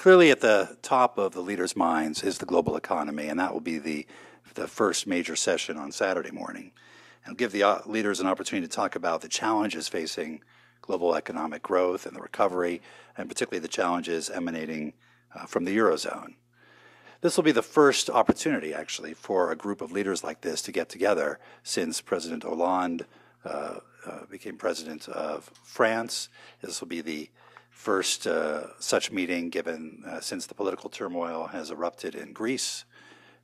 Clearly at the top of the leaders' minds is the global economy, and that will be the first major session on Saturday morning. And give the leaders an opportunity to talk about the challenges facing global economic growth and the recovery, and particularly the challenges emanating from the Eurozone. This will be the first opportunity, actually, for a group of leaders like this to get together since President Hollande became president of France. This will be the first such meeting given since the political turmoil has erupted in Greece.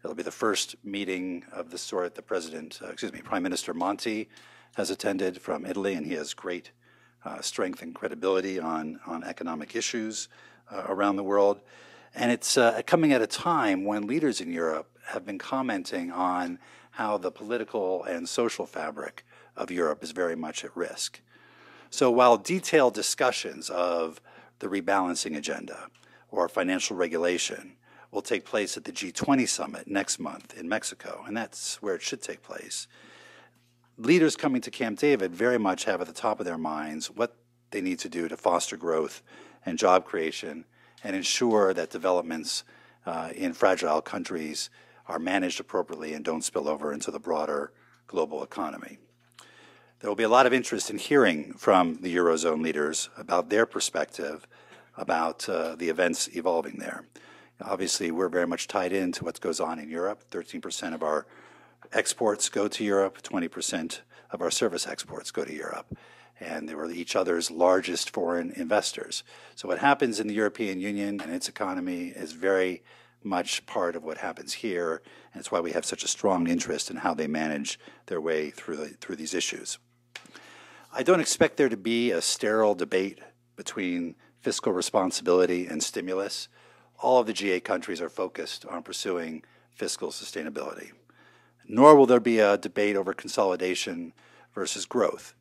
It'll be the first meeting of the sort that Prime Minister Monti has attended from Italy, and he has great strength and credibility on economic issues around the world. And it's coming at a time when leaders in Europe have been commenting on how the political and social fabric of Europe is very much at risk. So while detailed discussions of the rebalancing agenda or financial regulation will take place at the G20 summit next month in Mexico, and that's where it should take place, leaders coming to Camp David very much have at the top of their minds what they need to do to foster growth and job creation and ensure that developments in fragile countries are managed appropriately and don't spill over into the broader global economy. There will be a lot of interest in hearing from the Eurozone leaders about their perspective about the events evolving there. Obviously, we're very much tied into what goes on in Europe. 13% of our exports go to Europe, 20% of our service exports go to Europe. And they were each other's largest foreign investors. So what happens in the European Union and its economy is very much part of what happens here, and it's why we have such a strong interest in how they manage their way through these issues. I don't expect there to be a sterile debate between fiscal responsibility and stimulus. All of the G8 countries are focused on pursuing fiscal sustainability. Nor will there be a debate over consolidation versus growth.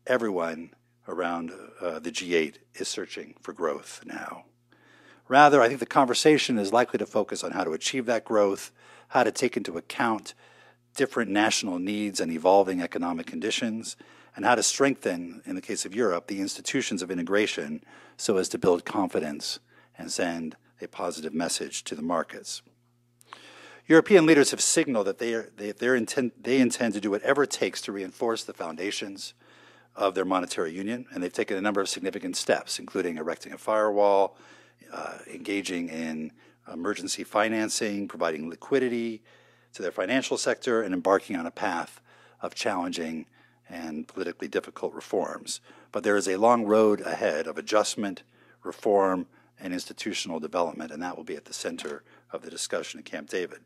Everyone around the G8 is searching for growth now. Rather, I think the conversation is likely to focus on how to achieve that growth, how to take into account different national needs and evolving economic conditions, and how to strengthen, in the case of Europe, the institutions of integration so as to build confidence and send a positive message to the markets. European leaders have signaled that they intend to do whatever it takes to reinforce the foundations of their monetary union, and they've taken a number of significant steps, including erecting a firewall, engaging in emergency financing, providing liquidity to their financial sector, and embarking on a path of challenging and politically difficult reforms. But there is a long road ahead of adjustment, reform, and institutional development, and that will be at the center of the discussion at Camp David.